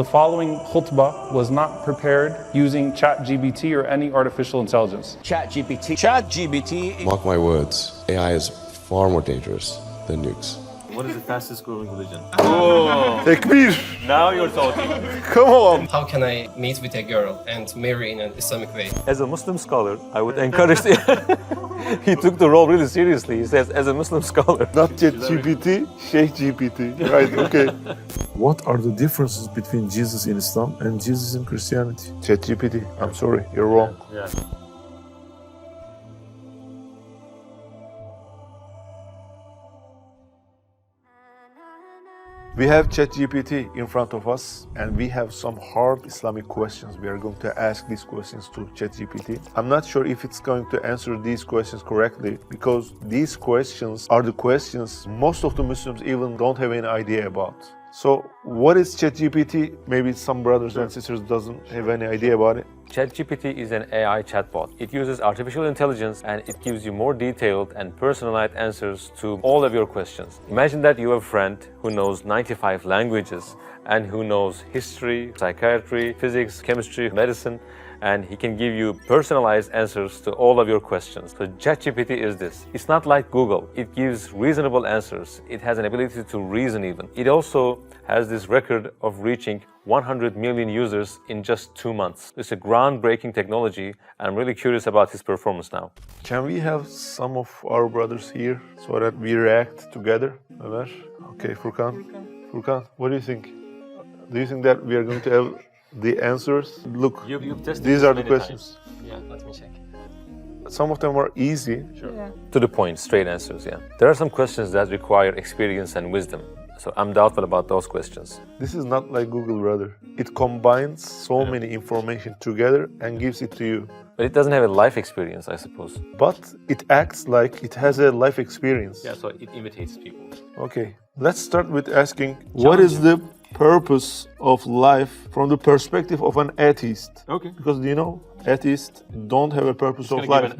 The following khutbah was not prepared using ChatGPT or any artificial intelligence. ChatGPT. Mark my words, AI is far more dangerous than nukes. What is the fastest growing religion? Oh. Tekbir! Now you're talking. Come on! How can I meet with a girl and marry in an Islamic way? As a Muslim scholar, I would encourage he took the role really seriously. He says, as a Muslim scholar. Not ChatGPT, Sheikh GPT. Right, okay. What are the differences between Jesus in Islam and Jesus in Christianity? ChatGPT, I'm sorry, you're wrong. Yeah. We have ChatGPT in front of us and we have some hard Islamic questions. We are going to ask these questions to ChatGPT. I'm not sure if it's going to answer these questions correctly because these questions are the questions most of the Muslims even don't have any idea about. So what is ChatGPT? Maybe some brothers and sisters doesn't have any idea about it. ChatGPT is an AI chatbot. It uses artificial intelligence and it gives you more detailed and personalized answers to all of your questions. Imagine that you have a friend who knows 95 languages and who knows history, psychiatry, physics, chemistry, medicine, and he can give you personalized answers to all of your questions. So ChatGPT is this. It's not like Google. It gives reasonable answers. It has an ability to reason even. It also has this record of reaching 100 million users in just 2 months. It's a groundbreaking technology. I'm really curious about his performance now. Can we have some of our brothers here so that we react together? Ömer? Okay, Furkan, what do you think? Do you think that we are going to have the answers? Look, You've tested these are the questions. Yeah, let me check. Some of them are easy. Sure. Yeah. To the point, straight answers, yeah. There are some questions that require experience and wisdom. So I'm doubtful about those questions. This is not like Google, brother. It combines so many information together and gives it to you. But it doesn't have a life experience, I suppose. But it acts like it has a life experience. Yeah, so it imitates people. Okay, let's start with asking, what is the purpose of life from the perspective of an atheist? Okay. Because you know, atheists don't have a purpose of life.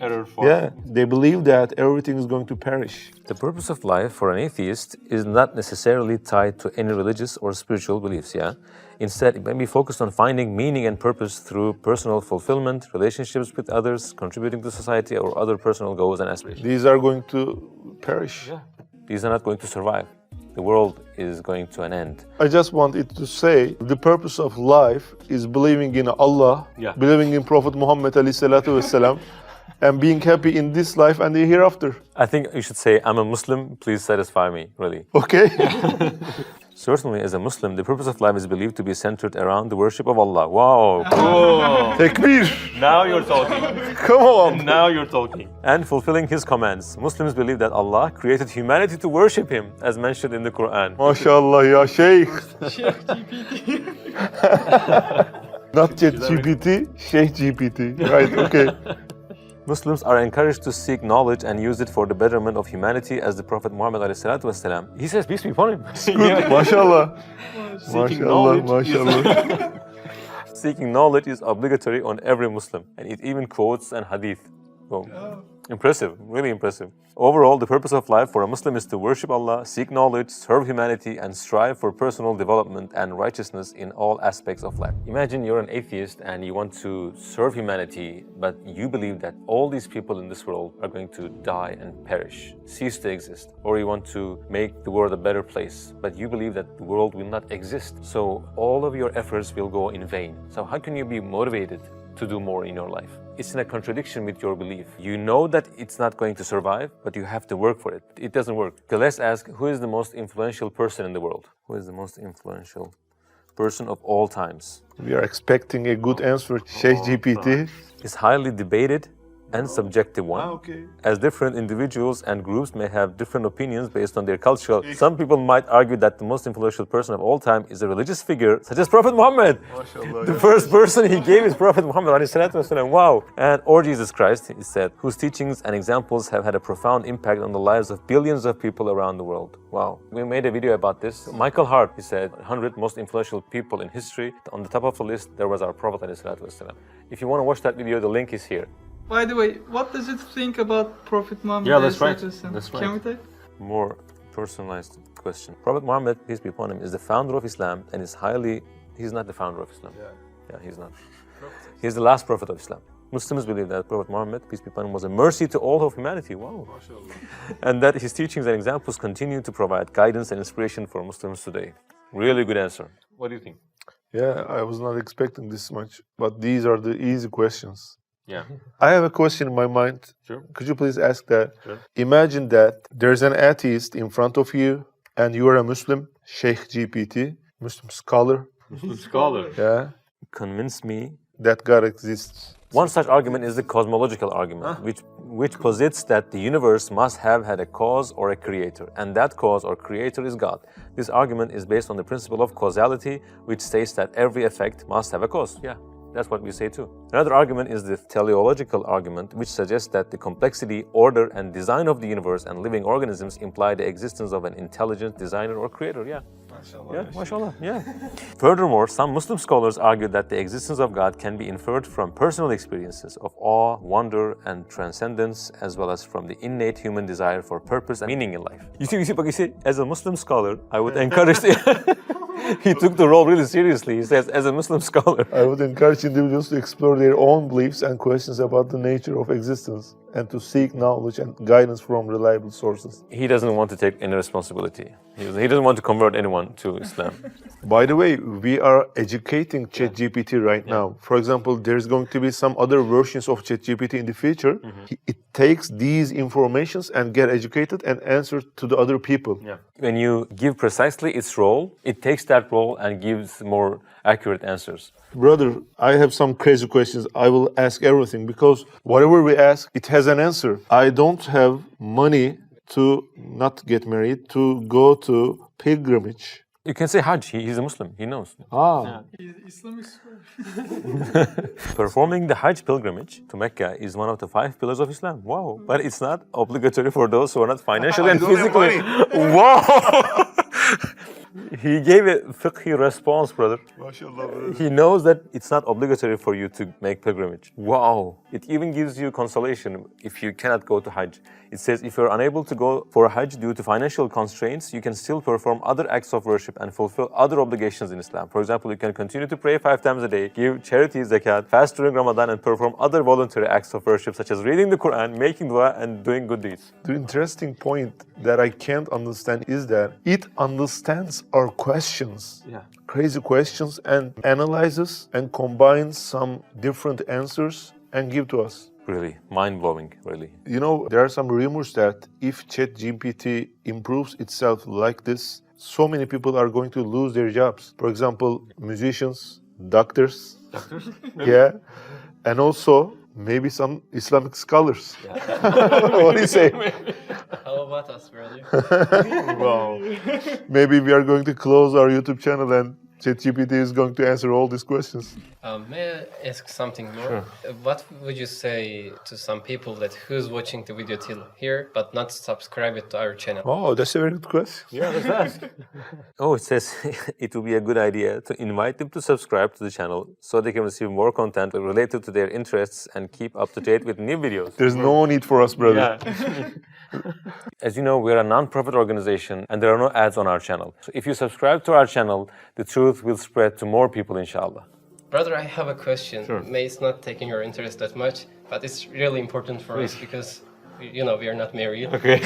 Error for They believe that everything is going to perish. The purpose of life for an atheist is not necessarily tied to any religious or spiritual beliefs, yeah? Instead, it may be focused on finding meaning and purpose through personal fulfillment, relationships with others, contributing to society, or other personal goals and aspirations. These are going to perish. Yeah. These are not going to survive. The world is going to an end. I just wanted to say the purpose of life is believing in Allah, believing in Prophet Muhammad ﷺ, and being happy in this life and the hereafter. I think you should say, I'm a Muslim, please satisfy me, really. Okay? Certainly, as a Muslim, the purpose of life is believed to be centered around the worship of Allah. Wow! Tekbir! Now you're talking. Come on! Now you're talking. And fulfilling His commands. Muslims believe that Allah created humanity to worship Him, as mentioned in the Quran. MashaAllah, ya Sheikh! Sheikh GPT. Not ChatGPT, Sheikh GPT. Right, okay. Muslims are encouraged to seek knowledge and use it for the betterment of humanity, as the Prophet Muhammad ﷺ, he says, peace be upon him. Good, MashaAllah. MashaAllah. Seeking knowledge is obligatory on every Muslim, and it even quotes an hadith. Oh. Impressive, really impressive. Overall, the purpose of life for a Muslim is to worship Allah, seek knowledge, serve humanity, and strive for personal development and righteousness in all aspects of life. Imagine you're an atheist and you want to serve humanity, but you believe that all these people in this world are going to die and perish, cease to exist. Or you want to make the world a better place, but you believe that the world will not exist. So all of your efforts will go in vain. So how can you be motivated to do more in your life? It's in a contradiction with your belief. You know that it's not going to survive, but you have to work for it. It doesn't work. Okay, let's ask, who is the most influential person in the world? Who is the most influential person of all times? We are expecting a good answer, Sheikh GPT. It's highly debated and subjective one, as different individuals and groups may have different opinions based on their cultural. Some people might argue that the most influential person of all time is a religious figure, such as Prophet Muhammad. The first person he gave is Prophet Muhammad ﷺ. Wow! Or Jesus Christ, he said, whose teachings and examples have had a profound impact on the lives of billions of people around the world. Wow. We made a video about this. Michael Hart, he said, 100 most influential people in history. On the top of the list, there was our Prophet ﷺ. If you want to watch that video, the link is here. By the way, what does it think about Prophet Muhammad? Yeah, that's right. That's right. Can we take? More personalized question. Prophet Muhammad, peace be upon him, is the founder of Islam and is highly He's not the founder of Islam. Yeah, he's not. He's the last prophet of Islam. Muslims believe that Prophet Muhammad, peace be upon him, was a mercy to all of humanity. Wow. And that his teachings and examples continue to provide guidance and inspiration for Muslims today. Really good answer. What do you think? Yeah, I was not expecting this much, but these are the easy questions. Yeah. I have a question in my mind. Sure. Could you please ask that? Sure. Imagine that there's an atheist in front of you and you are a Muslim, Sheikh GPT, Muslim scholar. Muslim scholar. Yeah, Convince me. that God exists. One such argument is the cosmological argument, which posits that the universe must have had a cause or a creator, and that cause or creator is God. This argument is based on the principle of causality, which states that every effect must have a cause. Yeah, that's what we say too. Another argument is the teleological argument, which suggests that the complexity, order, and design of the universe and living organisms imply the existence of an intelligent designer or creator. Yeah. Yeah, mashallah, yeah. Furthermore, some Muslim scholars argue that the existence of God can be inferred from personal experiences of awe, wonder, and transcendence, as well as from the innate human desire for purpose and meaning in life. You see, as a Muslim scholar, I would encourage... He took the role really seriously. He says, as a Muslim scholar. I would encourage individuals to explore their own beliefs and questions about the nature of existence and to seek knowledge and guidance from reliable sources. He doesn't want to take any responsibility. He doesn't want to convert anyone to Islam. By the way, we are educating ChatGPT right now. For example, there's going to be some other versions of ChatGPT in the future. It takes these informations and get educated and answer to the other people. Yeah. When you give precisely its role, it takes that role and gives more accurate answers. Brother, I have some crazy questions. I will ask everything because whatever we ask, it has an answer. I don't have money to not get married, to go to pilgrimage. You can say Hajj. He's a Muslim. He knows. He's Islamic. Performing the Hajj pilgrimage to Mecca is one of the 5 pillars of Islam. Wow. But it's not obligatory for those who are not financially and physically. Wow. He gave a fiqhi response, brother. MashaAllah, brother. He knows that it's not obligatory for you to make pilgrimage. Wow. It even gives you consolation if you cannot go to Hajj. It says if you're unable to go for a Hajj due to financial constraints, you can still perform other acts of worship and fulfill other obligations in Islam. For example, you can continue to pray 5 times a day, give charity, zakat, fast during Ramadan, and perform other voluntary acts of worship such as reading the Quran, making dua, and doing good deeds. The interesting point that I can't understand is that it understands our questions. Yeah. Crazy questions and analyzes and combines some different answers and give to us. Really, mind-blowing, really. You know, there are some rumors that if ChatGPT improves itself like this, so many people are going to lose their jobs. For example, musicians, doctors. Yeah. And also, maybe some Islamic scholars. Yeah. What do you say? How about us, brother? Wow. Maybe we are going to close our YouTube channel and ChatGPT is going to answer all these questions. May I ask something more? Sure. What would you say to some people that who's watching the video till here but not subscribed to our channel? Oh, that's a very good question. Yeah, let's ask. Oh, it says it would be a good idea to invite them to subscribe to the channel so they can receive more content related to their interests and keep up to date with new videos. There's no need for us, brother. Yeah. As you know, we're a non-profit organization and there are no ads on our channel. So if you subscribe to our channel, the truth will spread to more people, inshallah. Brother, I have a question. Sure. May it's not taking your interest that much, but it's really important for us because, you know, we are not married. Okay.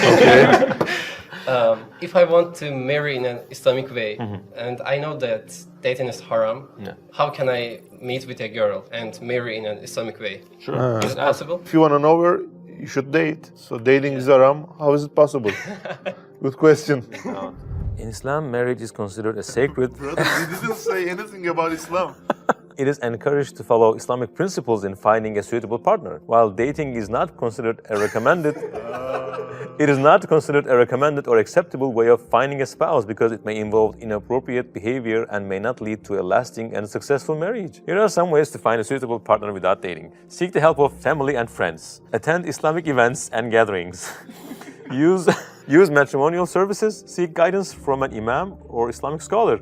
If I want to marry in an Islamic way, and I know that dating is haram, how can I meet with a girl and marry in an Islamic way? Sure. Is it possible? If you want to know her, you should date. So dating is haram. How is it possible? Good question. In Islam, marriage is considered a sacred... Brother, you didn't say anything about Islam. It is encouraged to follow Islamic principles in finding a suitable partner, while dating is not considered a recommended... It is not considered a recommended or acceptable way of finding a spouse because it may involve inappropriate behavior and may not lead to a lasting and successful marriage. Here are some ways to find a suitable partner without dating. Seek the help of family and friends. Attend Islamic events and gatherings. Use matrimonial services. Seek guidance from an imam or Islamic scholar.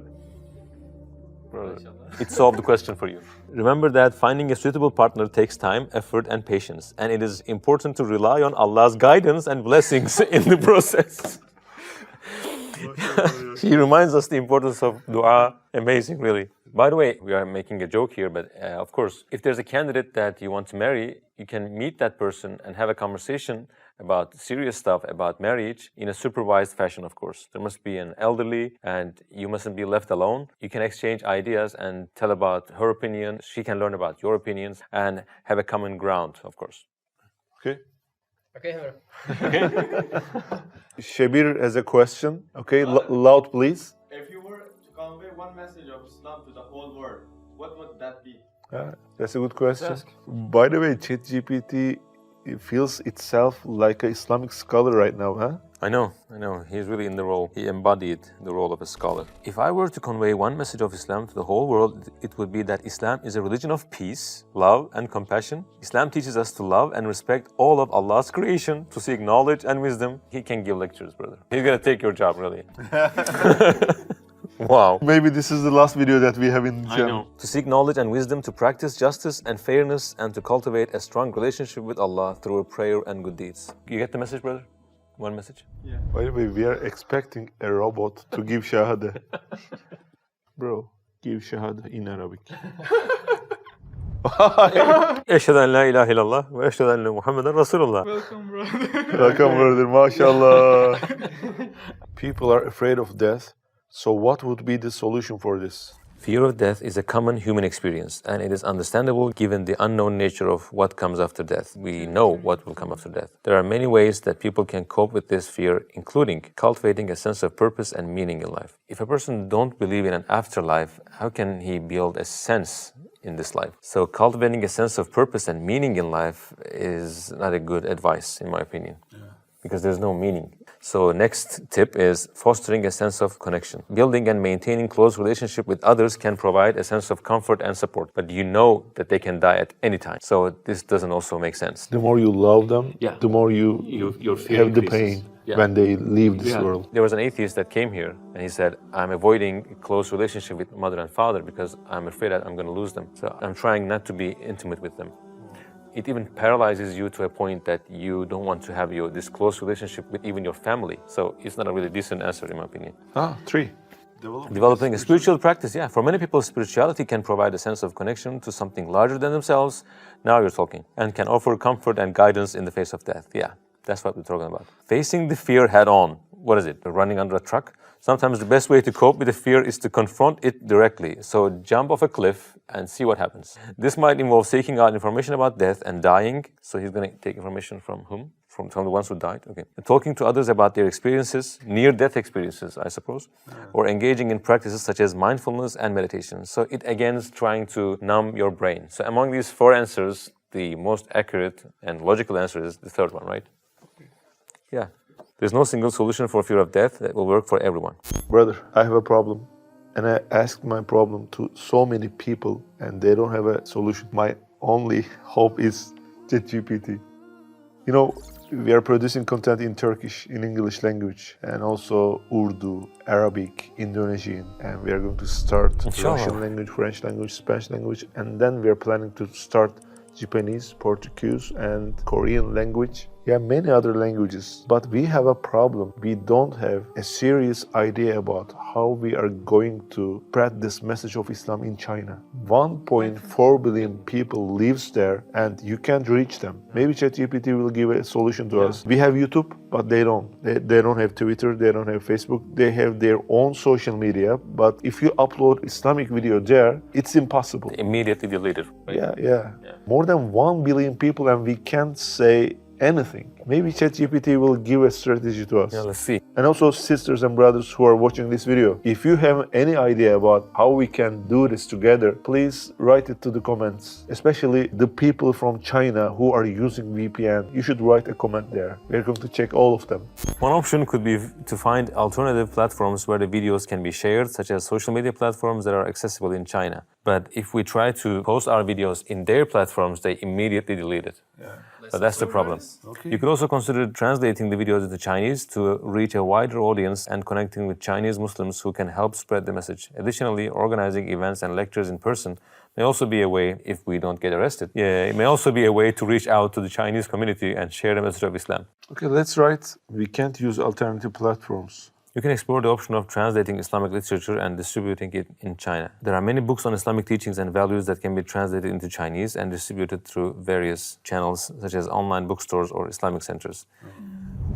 It solved the question for you. Remember that finding a suitable partner takes time, effort, and patience, and it is important to rely on Allah's guidance and blessings in the process. He reminds us the importance of dua. Amazing, really. By the way, we are making a joke here, but of course, if there's a candidate that you want to marry, you can meet that person and have a conversation about serious stuff, about marriage, in a supervised fashion, of course. There must be an elderly, and you mustn't be left alone. You can exchange ideas and tell about her opinion. She can learn about your opinions and have a common ground, of course. Okay. Okay, Henry. Shabir has a question. Okay, loud, please. If you were to convey one message of Islam to the whole world, what would that be? That's a good question. By the way, ChatGPT feels itself like an Islamic scholar right now, huh? I know. He's really in the role. He embodied the role of a scholar. If I were to convey one message of Islam to the whole world, it would be that Islam is a religion of peace, love, and compassion. Islam teaches us to love and respect all of Allah's creation, to seek knowledge and wisdom. He can give lectures, brother. He's gonna take your job, really. Wow. Maybe this is the last video that we have in the channel. To seek knowledge and wisdom, to practice justice and fairness, and to cultivate a strong relationship with Allah through prayer and good deeds. You get the message, brother? One message? Yeah. By the way, we are expecting a robot to give shahada. Bro, give shahada in Arabic. Eşhedü en la ilahe illallah ve eşhedü enne Muhammeden Resulullah. Welcome, brother. Welcome, brother. MashaAllah. People are afraid of death. So what would be the solution for this? Fear of death is a common human experience, and it is understandable given the unknown nature of what comes after death. We know what will come after death. There are many ways that people can cope with this fear, including cultivating a sense of purpose and meaning in life. If a person don't believe in an afterlife, how can he build a sense in this life? So cultivating a sense of purpose and meaning in life is not a good advice, in my opinion. Because there's no meaning. So next tip is fostering a sense of connection. Building and maintaining close relationship with others can provide a sense of comfort and support, but you know that they can die at any time. So this doesn't also make sense. The more you love them, the more you have the pain when they leave this world. There was an atheist that came here and he said, I'm avoiding a close relationship with mother and father because I'm afraid that I'm going to lose them. So I'm trying not to be intimate with them. It even paralyzes you to a point that you don't want to have this close relationship with even your family. So it's not a really decent answer, in my opinion. 3. Developing a spiritual practice, For many people, spirituality can provide a sense of connection to something larger than themselves. Now you're talking. And can offer comfort and guidance in the face of death. That's what we're talking about. Facing the fear head on. What is it? Running under a truck? Sometimes the best way to cope with the fear is to confront it directly. So jump off a cliff and see what happens. This might involve seeking out information about death and dying. So he's going to take information from whom? From the ones who died? Okay. And talking to others about their experiences, near-death experiences, I suppose. Or engaging in practices such as mindfulness and meditation. So it again is trying to numb your brain. So among these 4 answers, the most accurate and logical answer is the third one, right? Yeah. There's no single solution for fear of death that will work for everyone. Brother, I have a problem. And I asked my problem to so many people and they don't have a solution. My only hope is ChatGPT. You know, we are producing content in Turkish, in English language, and also Urdu, Arabic, Indonesian. And we are going to start Russian language, French language, Spanish language. And then we are planning to start Japanese, Portuguese, and Korean language. Many other languages, but we have a problem. We don't have a serious idea about how we are going to spread this message of Islam in China. 1.4 billion people lives there and you can't reach them. Maybe ChatGPT will give a solution to us. We have YouTube, but they don't. They don't have Twitter, they don't have Facebook. They have their own social media, but if you upload Islamic video there, it's impossible. Immediately deleted. Right? Yeah. More than 1 billion people and we can't say anything. Maybe ChatGPT will give a strategy to us. Let's see. And also sisters and brothers who are watching this video, if you have any idea about how we can do this together, please write it to the comments. Especially the people from China who are using VPN. You should write a comment there. We're going to check all of them. One option could be to find alternative platforms where the videos can be shared, such as social media platforms that are accessible in China. But if we try to post our videos in their platforms, they immediately delete it. But that's the problem. You could also consider translating the videos into Chinese to reach a wider audience and connecting with Chinese Muslims who can help spread the message. Additionally, organizing events and lectures in person may also be a way, if we don't get arrested, it may also be a way to reach out to the Chinese community and share the message of Islam. Okay, let's write. We can't use alternative platforms. You can explore the option of translating Islamic literature and distributing it in China. There are many books on Islamic teachings and values that can be translated into Chinese and distributed through various channels such as online bookstores or Islamic centers.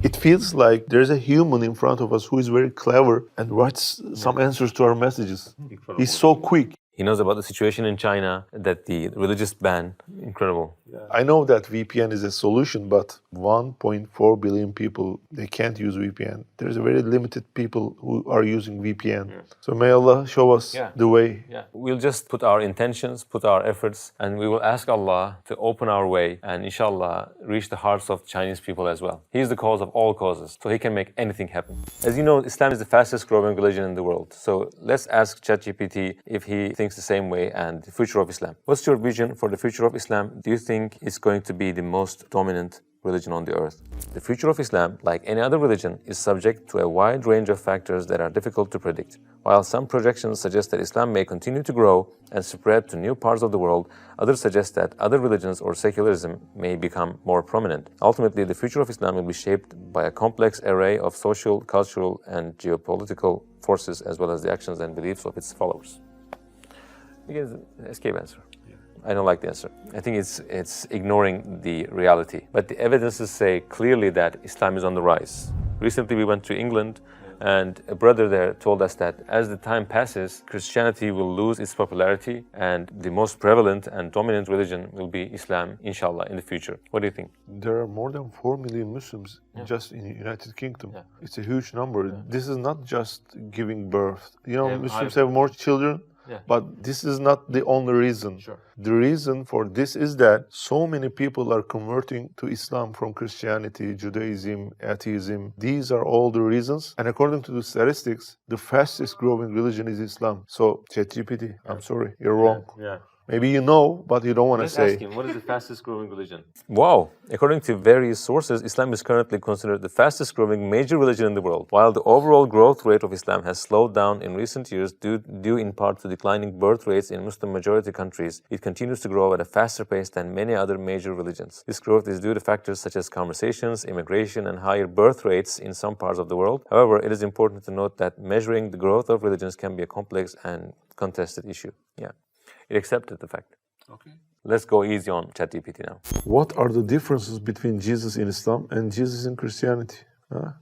It feels like there's a human in front of us who is very clever and writes some answers to our messages. He's so quick. He knows about the situation in China, that the religious ban, incredible. I know that VPN is a solution, but 1.4 billion people, they can't use VPN. There's a very limited people who are using VPN. So may Allah show us the way. We'll just put our intentions, put our efforts, and we will ask Allah to open our way and inshallah reach the hearts of Chinese people as well. He is the cause of all causes, so He can make anything happen. As you know, Islam is the fastest growing religion in the world. So let's ask ChatGPT if he thinks the same way and the future of Islam. What's your vision for the future of Islam? Do you think it's going to be the most dominant religion on the earth? The future of Islam, like any other religion, is subject to a wide range of factors that are difficult to predict. While some projections suggest that Islam may continue to grow and spread to new parts of the world, others suggest that other religions or secularism may become more prominent. Ultimately, the future of Islam will be shaped by a complex array of social, cultural, and geopolitical forces, as well as the actions and beliefs of its followers. Again, an escape answer. I don't like the answer. I think it's ignoring the reality. But the evidences say clearly that Islam is on the rise. Recently we went to England and a brother there told us that as the time passes, Christianity will lose its popularity and the most prevalent and dominant religion will be Islam, inshallah, in the future. What do you think? There are more than 4 million Muslims just in the United Kingdom. It's a huge number. This is not just giving birth. You know, Muslims have more children. But this is not the only reason. The reason for this is that so many people are converting to Islam from Christianity, Judaism, atheism. These are all the reasons. And according to the statistics, the fastest growing religion is Islam. So, ChatGPT, I'm sorry, you're wrong. Maybe you know, but you don't want to say. Ask him, what is the fastest growing religion? Wow! According to various sources, Islam is currently considered the fastest growing major religion in the world. While the overall growth rate of Islam has slowed down in recent years due in part to declining birth rates in Muslim majority countries, it continues to grow at a faster pace than many other major religions. This growth is due to factors such as conversations, immigration, and higher birth rates in some parts of the world. However, it is important to note that measuring the growth of religions can be a complex and contested issue. It accepted the fact. Let's go easy on ChatGPT now. What are the differences between Jesus in Islam and Jesus in Christianity?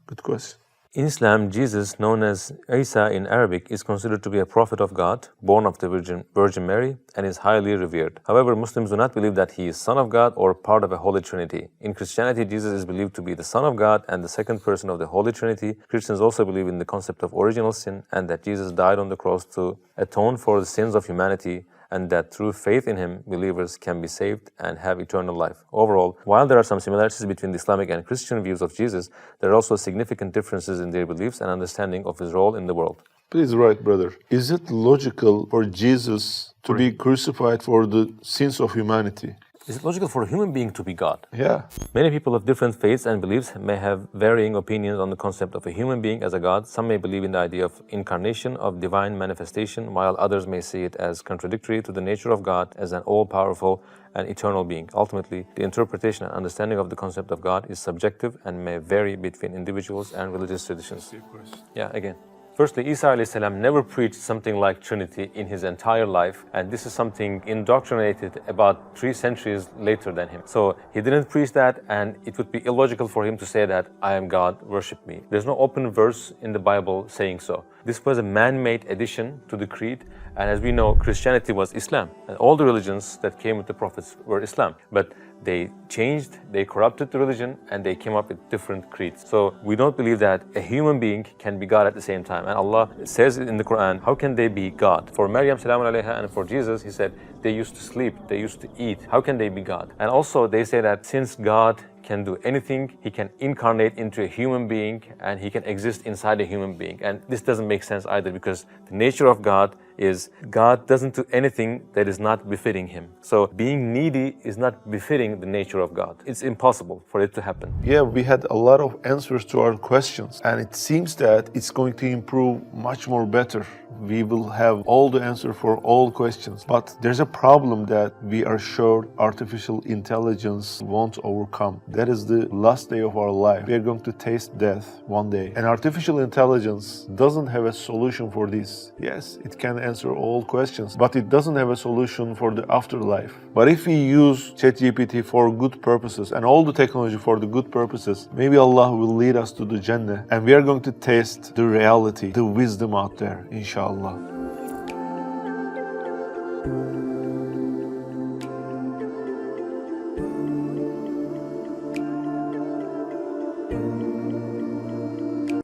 Good question. In Islam, Jesus, known as Isa in Arabic, is considered to be a prophet of God, born of the Virgin Mary, and is highly revered. However, Muslims do not believe that he is Son of God or part of a Holy Trinity. In Christianity, Jesus is believed to be the Son of God and the second person of the Holy Trinity. Christians also believe in the concept of original sin and that Jesus died on the cross to atone for the sins of humanity, and that through faith in him, believers can be saved and have eternal life. Overall, while there are some similarities between the Islamic and Christian views of Jesus, there are also significant differences in their beliefs and understanding of his role in the world. Please write, brother. Is it logical for Jesus to be crucified for the sins of humanity? Is it logical for a human being to be God? Yeah. Many people of different faiths and beliefs may have varying opinions on the concept of a human being as a God. Some may believe in the idea of incarnation, of divine manifestation, while others may see it as contradictory to the nature of God as an all-powerful and eternal being. Ultimately, the interpretation and understanding of the concept of God is subjective and may vary between individuals and religious traditions. Again. Firstly, Isa a.s. never preached something like Trinity in his entire life, and this is something indoctrinated about 3 centuries later than him. So he didn't preach that, and it would be illogical for him to say that, I am God, worship me. There's no open verse in the Bible saying so. This was a man-made addition to the creed, and as we know, Christianity was Islam, and all the religions that came with the prophets were Islam. But they changed, they corrupted the religion, and they came up with different creeds. So we don't believe that a human being can be God at the same time. And Allah says in the Quran, how can they be God? For Maryam salamun alayha and for Jesus, he said, they used to sleep, they used to eat. How can they be God? And also they say that since God can do anything, he can incarnate into a human being and he can exist inside a human being. And this doesn't make sense either, because the nature of God is God doesn't do anything that is not befitting him. So being needy is not befitting the nature of God. It's impossible for it to happen. Yeah, we had a lot of answers to our questions, and it seems that it's going to improve much more better. We will have all the answer for all questions, but there's a problem that we are sure artificial intelligence won't overcome. That is the last day of our life. We are going to taste death one day, and artificial intelligence doesn't have a solution for this. Yes, it can answer all questions, but it doesn't have a solution for the afterlife. But if we use ChatGPT for good purposes and all the technology for the good purposes, maybe Allah will lead us to the Jannah, and we are going to taste the reality, the wisdom out there, inshallah.